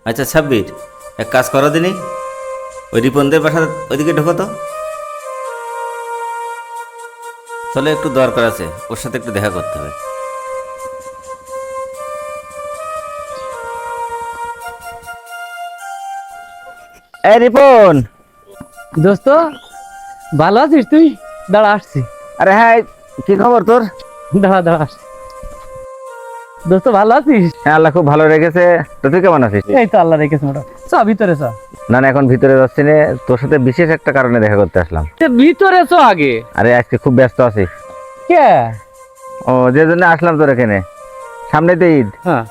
আচ্ছা সাব্বির, এক কাজ করো দিনই, ওই রিপনদের বাসা ওইদিকে ঢোকো তো। চলো, একটু দরকার আছে, ওর সাথে একটু দেখা করতে হবে। এই রিপন, দোস্ত ভালো আছিস তুই? দাঁড়া আসছি। আরে হ্যাঁ, কি খবর তোর? দাঁড়া আসছি। দোস্ত ভালো আছিস? হ্যাঁ, আল্লাহ খুব ভালো রেখেছে। তো তুই কেমন আছিস? এই তো আল্লাহ রেখেছে মোটা। ভিতরে চ। না না, এখন ভিতরে যাচ্ছি না, তোর সাথে বিশেষ একটা কারণে দেখা করতে আসলাম। ভিতরে চ আগে। আরে আজকে খুব ব্যস্ত আছি। কে? ও, যে জন্য আসলাম তোর এখানে, সামনে তো ঈদ। হ্যাঁ,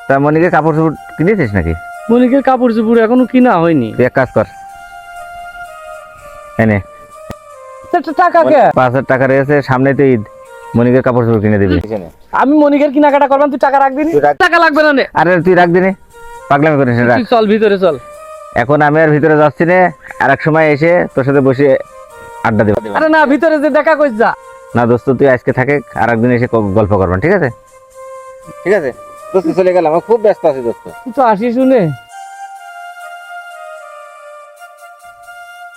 তা মনিকে কাপড় চোপড় কিনেছিস নাকি? মনিকের কাপড় চোপড় এখনো কিনা হয়নি। তুই এক কাজ কর, এনে টাকা কে? 5,000 টাকা রয়েছে, সামনে তো ঈদ, মনিকের কাপড় চোপড় কিনে দিবি। আমি মনিকের কেনাকাটা করবাম, তুই টাকা রাখবি না? তুই রাখ। টাকা লাগবে না নে। আরে তুই রাখ দিনে, পাগলামি করিস না, রাখ। তুই চল ভিতরে চল। এখন আমি আর ভিতরে যাচ্ছি না, আর এক সময় এসে তোর সাথে বসে আড্ডা দেবো। আরে না, ভিতরে যে দেখা কইস যা। না দোস্ত, তুই আজকে থাকে, আর একদিন এসে গল্প করবেন, ঠিক আছে? ঠিক আছে দোস্ত, চলে গেলাম, আমি খুব ব্যস্ত আছি দোস্ত। তুই তো আসিস শুনে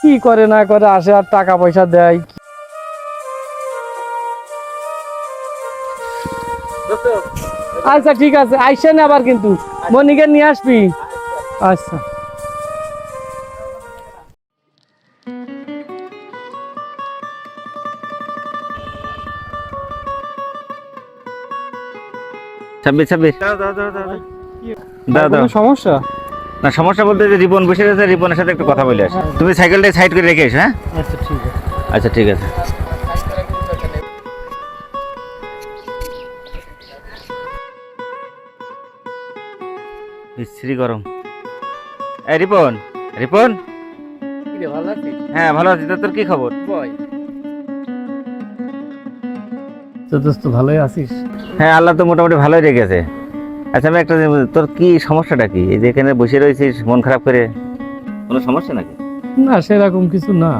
কি করে না করে, আসে আর টাকা পয়সা দেয়। আচ্ছা ঠিক আছে, আইসেন আবার কিন্তু মনিকে নিয়ে আসবি। আচ্ছা ছাব্বিশ ছাব্বিশ দাও দাও। কোনো সমস্যা? না, সমস্যা বলতে যে রিপন বসে গেছে, রিপনের সাথে একটু কথা বলে আসি। তুমি সাইকেলটা সাইড করে রেখে এসো। হ্যাঁ আচ্ছা ঠিক আছে। আচ্ছা ঠিক আছে। বিশ্রী গরম। এই রিপন, রিপন। কি রে, ভালো আছিস? হ্যাঁ ভালো আছি, তো তোর কি খবর? তো দোস্ত ভালোই আছিস? হ্যাঁ, আল্লাহ তো মোটামুটি ভালোই রেখেছে। আচ্ছা, আমি একটা জিনিস বলি, তোর কি সমস্যাটা কি? এই যে এখানে বসে রয়েছিস মন খারাপ করে, কোনো সমস্যা নাকি? না সেরকম কিছু না।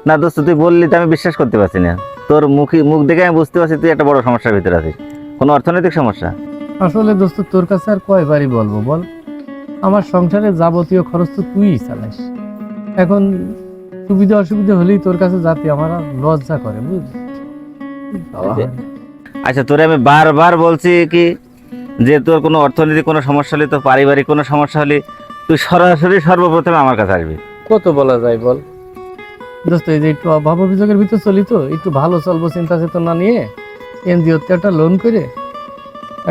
না দোস্ত, তুই বললি তো আমি বিশ্বাস করতে পারছি না। তোর মুখ দেখে আমি বুঝতে পারছি তুই একটা বড় সমস্যার ভিতরে আছিস। কোনো অর্থনৈতিক সমস্যা? আসলে দোস্ত তোর কাছে আর কয়বারই বলবো বল, আমার সংসারে যাবতীয় খরচ তো তুই চালাস। এখন সুবিধা অসুবিধা হলেই তোর কাছে যাতে আমার আর লজ্জা করে, বুঝলি? আচ্ছা, তোরে আমি বারবার বলছি কি, যে তোর কোনো অর্থনৈতিক কোনো সমস্যা হলে, তো পারিবারিক কোনো সমস্যা হলে তুই সরাসরি সর্বপ্রথমে আমার কাছে আসবি। কত বলা যায় বল দোস্ত, এই যে একটু অভাব অভিযোগের ভিতর চলি, তো একটু ভালো চলবো চিন্তা চেতনা নিয়ে এনজিওতে একটা লোন করে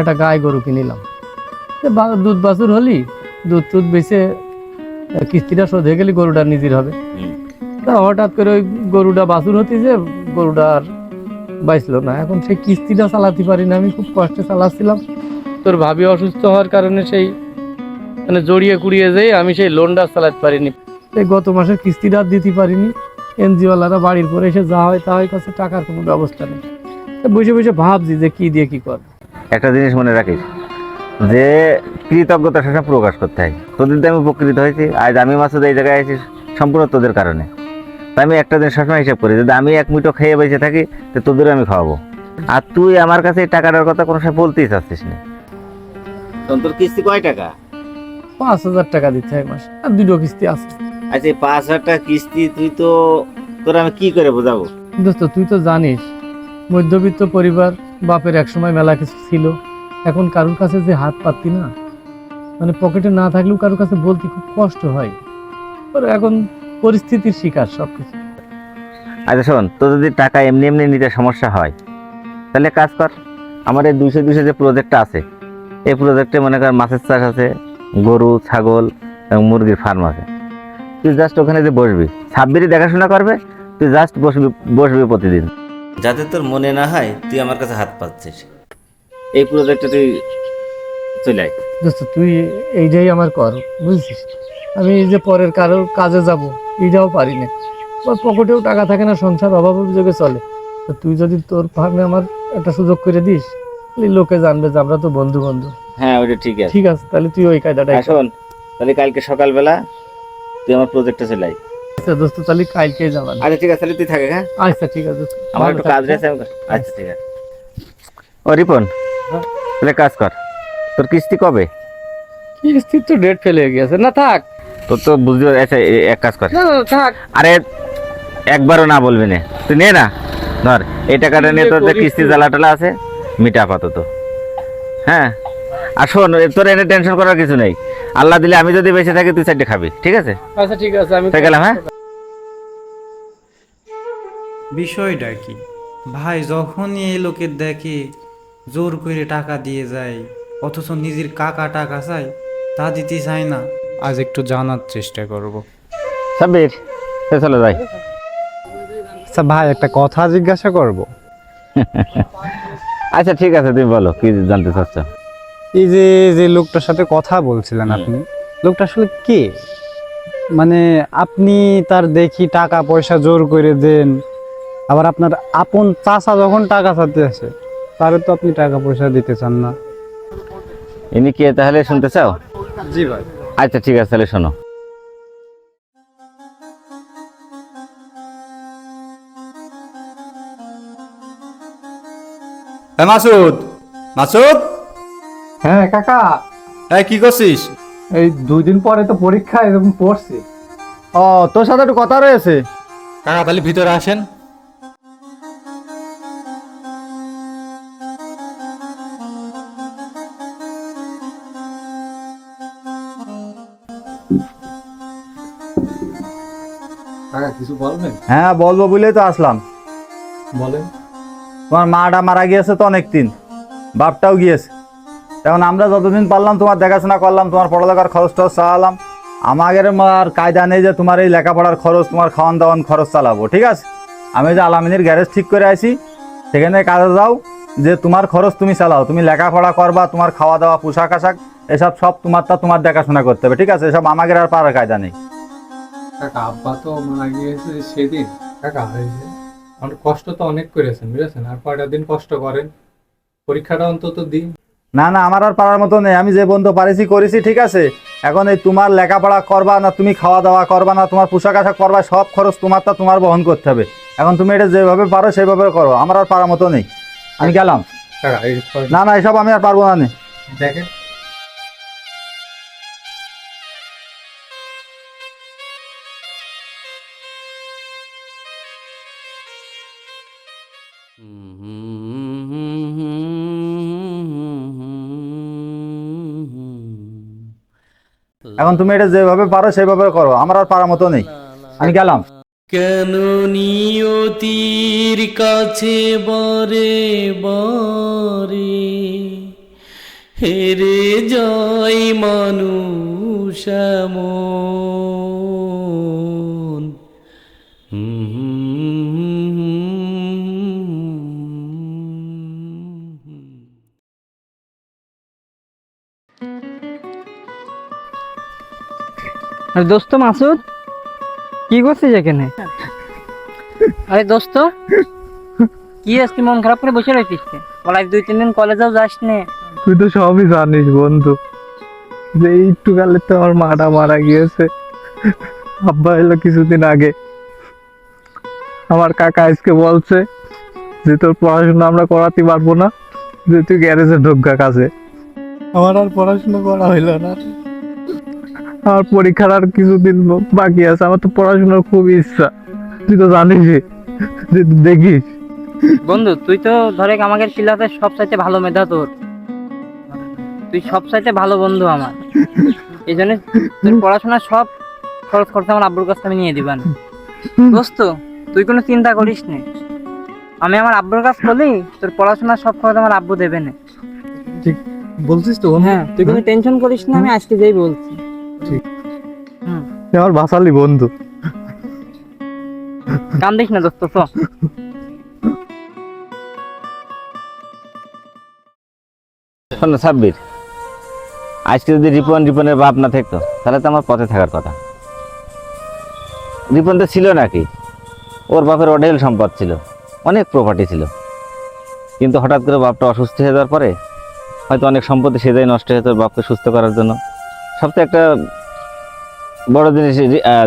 একটা গাই গরু কিনিলাম। দুধ বাছুর হলি, দুধ টুধ বেচে কিস্তিটা শোধ হয়ে গেলে গরুটা নিজের হবে। তা হঠাৎ করে ওই গরুটা বাছুর হতে যে গরুটা আর বাইছিল না, এখন সেই কিস্তিটা চালাতে পারি না, আমি খুব কষ্টে চালাচ্ছিলাম। তোর ভাবি অসুস্থ হওয়ার কারণে সেই মানে জড়িয়ে কুড়িয়ে যেয়ে আমি সেই লোনটা চালাতে পারিনি। এই গত মাসের কিস্তিটা আর দিতে পারিনি। এনজিওওয়ালারা বাড়ির পরে এসে যা হয় তা হয়, কাছে টাকার কোনো ব্যবস্থা নেই। বসে বসে ভাবছি যে কি দিয়ে কি কর। একটা জিনিস মনে রাখিস, যে কৃতজ্ঞতা সবসময় প্রকাশ করতে হয়। তোদের দিয়ে আমি উপকৃত হয়েছি, আজ আমি মাসুদ এই জায়গায় আছি সম্পূর্ণ তোদের কারণে। তাই আমি একটা দিন সবসময় হিসাব করি, যদি আমি এক মুঠো খেয়ে বেঁচে থাকি তো তোদেরও আমি খাওয়াবো। আর তুই আমার কাছে এই টাকাটার কথা কোনো সময় বলতেই চাচ্ছিস না। তোর কিস্তি কয় টাকা? 5,000 টাকা দিতে হয় মাসে, আর দুটো কিস্তি আছে। আচ্ছা, এই 5,000 টাকা কিস্তি তোর আমি কি করে বোঝাবো? দোস্ত তুই তো জানিস, মধ্যবিত্ত পরিবার, বাপের একসময় মেলা কিছু ছিল, এখন কারোর কাছে যে হাত পাতি না, মানে পকেটে না থাকলেও কারোর কাছে বলতে খুব কষ্ট হয়। এখন পরিস্থিতির শিকার সবকিছু। আচ্ছা শোন, তো যদি টাকা এমনি এমনি নিতে সমস্যা হয়, তাহলে কাজ কর, আমার এই 200 যে প্রজেক্টটা আছে, এই প্রজেক্টে মনে কর মাছের চাষ আছে, গরু ছাগল এবং মুরগির ফার্ম আছে। তুই জাস্ট ওখানে যে বসবি, সাব্বিরই দেখাশোনা করবে, তুই জাস্ট বসবি প্রতিদিন। যাতে তোর মনে না হয় তুই আমার কাছে হাত পাচ্ছিস, এই প্রজেক্টে তুই চলে আয়। দোস্ত তুই এইটাই আমার কর, বুঝছিস? আমি এই যে পরের কারোর কাজে যাব এইটাও পারি না, পকেটেও টাকা থাকে না, সংসার অভাব অভিযোগে চলে। তো তুই যদি তোর ফার্মে আমার একটা সুযোগ করে দিস, তাহলে লোকে জানবে যে আমরা তো বন্ধু বন্ধু। হ্যাঁ, ওইটা ঠিক আছে। ঠিক আছে, তাহলে তুই ওই কায়দাটাই কর। শোন, তাহলে কালকে সকালবেলা তুই আমার প্রজেক্টে চলে আয়। আচ্ছা দোস্ত, তাহলে কালকেই যাবেন। আচ্ছা ঠিক আছে, তাহলে তুই থাকে। হ্যাঁ আচ্ছা ঠিক আছে দোস্ত, আমার ভালো একটু থাকিস, কাজ হ্যাঁ? রয়েছে। আচ্ছা ঠিক আছে। ও রিপন, হ্যাঁ। তাহলে কাজ কর, তোর কিস্তি কবে? কিস্তির তো ডেট ফেলে গেছে না, থাক তোর তো বুঝতে আচ্ছা এক কাজ কর, না, না, থাক। আরে একবারও না বলবি না, তুই নে না, ধর এই টাকাটা নিয়ে তোর যে কিস্তি জ্বালা টালা আছে মিটা আপাতত। হ্যাঁ, আর শোন, তোর এনে টেনশন করার কিছু নেই, আল্লাহ দিলে আমি যদি বেঁচে থাকি তুই চারটে খাবি, ঠিক আছে? আচ্ছা ঠিক আছে, আমি তাই গেলাম, হ্যাঁ। বিষয়টা কি ভাই, যখনই এই লোকের দেখে জোর করে টাকা দিয়ে যায়, অথচ নিজের কাকা টাকা চায়, তা দিতে চায় না। আজ একটু জানার চেষ্টা করব। সাব্বির, চলে যাই। আচ্ছা ভাই, একটা কথা জিজ্ঞাসা করব। আচ্ছা ঠিক আছে, তুমি বলো কি জানতে চাচ্ছ। এই যে যে লোকটার সাথে কথা বলছিলেন আপনি, লোকটা আসলে কে? মানে আপনি তার দেখি টাকা পয়সা জোর করে দেন, আবার আপনার আপন চাচা যখন টাকা চাইতে আসে তারে তো আপনি টাকা পয়সা দিতে চান না। ইনি কে তাহলে শুনতে চাও? জি ভাই। আচ্ছা ঠিক আছে, তাহলে শোনো। মাসুদ, মাসুদ, হ্যাঁ কাকা, এই কি করছিস? এই 2 দিন পরে তো পরীক্ষা, এরকম পড়ছি। ও, তোর সাথে একটু কথা রয়েছে। কাকা তাহলে ভিতরে আসেন। হ্যাঁ বলবো বলেই তো আসলাম। বলেন। তোমার মাটা মারা গিয়েছে তো অনেক দিন, বাপটাও গিয়েছে। এখন আমরা যতদিন পারলাম তোমার দেখাশোনা করলাম, তোমার পড়ালেখার খরচ টরচ চালালাম। আমাদের আর কায়দা নেই যে তোমার এই লেখাপড়ার খরচ, তোমার খাওয়ান দাওয়ান খরচ চালাবো, ঠিক আছে? আমি যে আলামিনের গ্যারেজ ঠিক করে আসি, সেখানে কাজে যাও, যে তোমার খরচ তুমি চালাও, তুমি লেখাপড়া করবা, তোমার খাওয়া দাওয়া পোশাক আশাক এসব সব তোমার দেখাশোনা করতে হবে, ঠিক আছে? এসব আমাদের আর পারার কায়দা নেই। কাকা আব্বা তো মারা গিয়েছে সেদিন। কাকা অনেক কষ্ট তো অনেক করেছেন, বুঝেছেন? আর কয়টা দিন কষ্ট করেন, পরীক্ষাটা অন্তত দিন। না না, আমার আর পারার মতো নেই, আমি যে বন্ধু পারিছি করেছি, ঠিক আছে? এখন এই তোমার লেখাপড়া করবা না, তুমি খাওয়া দাওয়া করবা না, তোমার পোশাক আশাক করবা, সব খরচ তোমার বহন করতে হবে। এখন তুমি এটা যেভাবে পারো সেভাবে করো, আমার আর পারার মতো নেই, আমি গেলাম। কাকা না না, এসব আমি আর পারবো না। দেখেন, এখন তুমি এটা যেভাবে পারো সেভাবে করো, আমার আর পারার মতো নেই, আমি গেলাম। কেন নিয়তির কাছে বরে বরে হেরে যায় মানুষ এমন। আরে দোস্ত মাসুদ, কি করছিস এখানে? আরে দোস্ত, কি আজকে মন খারাপ করে বসে রয়েছিস? বল, আজ 2-3 দিন কলেজেও যাস নে। তুই তো সবই জানিস বন্ধু, যে একটু কালে তো আমার মাটা মারা গিয়েছে। আব্বা এলো কিছুদিন আগে। আমার কাকা আজকে বলছে যে তোর পড়াশোনা আমরা করাতে পারবো না, যে তুই গ্যারেজে ঢোকা কাজে। আমার আর পড়াশোনা করা হইলো না। আমার পরীক্ষার আর কিছুদিন বাকি আছে, আমার তো পড়াশোনার খুব ইচ্ছা, তুই তো জানিস, যে দেখিস। বন্ধু, তুই তো ধরে আমাদের ক্লাসে সব চাইতে ভালো মেধা তোর, তুই সব চাইতে ভালো বন্ধু আমার। এই জন্য তোর পড়াশোনা সব খরচ খরচা আমার আব্বুর কাছে আমি নিয়ে দিবান। দোস্ত, তুই কোনো চিন্তা করিস না, আমি আমার আব্বুর কাছে বলি তোর পড়াশোনার সব খরচ আমার আব্বু দেবে না। বলছিস তো? হ্যাঁ, তুই কোনো টেনশন করিস না, আমি আজকে যেই বলছি। আমার বাসালি বন্ধু। কান্দিস না দোস্ত, তো শোনো সাব্বির, আজকে যদি রিপনের বাপ না থাকতো তাহলে তো আমার পথে থাকার কথা। রিপন তো ছিল নাকি, ওর বাপের অঢেল সম্পদ ছিল, অনেক প্রপার্টি ছিল, কিন্তু হঠাৎ করে বাপটা অসুস্থ হয়ে যাওয়ার পরে হয়তো অনেক সম্পত্তি সেটাই নষ্ট হয়ে তোর বাপকে সুস্থ করার জন্য। সবচেয়ে একটা বড় জিনিস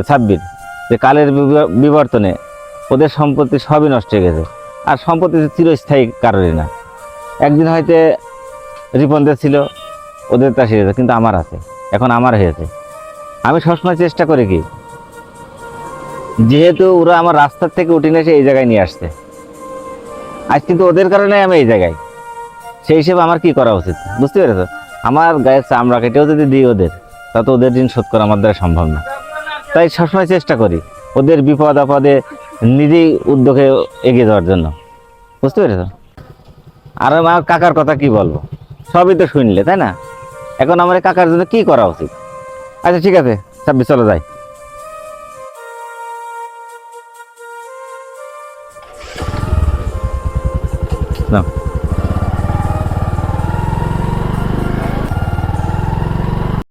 সাব্বির, যে কালের বিবর্তনে ওদের সম্পত্তি সবই নষ্ট হয়ে গেছে, আর সম্পত্তি চিরস্থায়ী কারোরই না। একদিন হয়তো রিপনদের ছিল, ওদের তা সেরে, কিন্তু আমার আছে। এখন আমার হয়েছে। আমি সবসময় চেষ্টা করি কি, যেহেতু ওরা আমার রাস্তার থেকে উঠে নিয়ে এসে এই জায়গায় নিয়ে আসছে, আজ কিন্তু ওদের কারণে আমি এই জায়গায়, সেই হিসেবে আমার কি করা উচিত বুঝতে পেরেছো? আমার গায়ের চামড়া কেটেও যদি দিই ওদের, তা তো ওদের ঋণ শোধ করা আমার দ্বারা সম্ভব না। তাই সবসময় চেষ্টা করি ওদের বিপদ আপদে নিজেই উদ্যোগে এগিয়ে যাওয়ার জন্য, বুঝতে পেরেছো? আর আমার কাকার কথা কি বলবো, সবই তো শুনলে, তাই না? এখন আমার এই কাকার জন্য কি করা উচিত? আচ্ছা ঠিক আছে, 26 চলো যাই। নাও।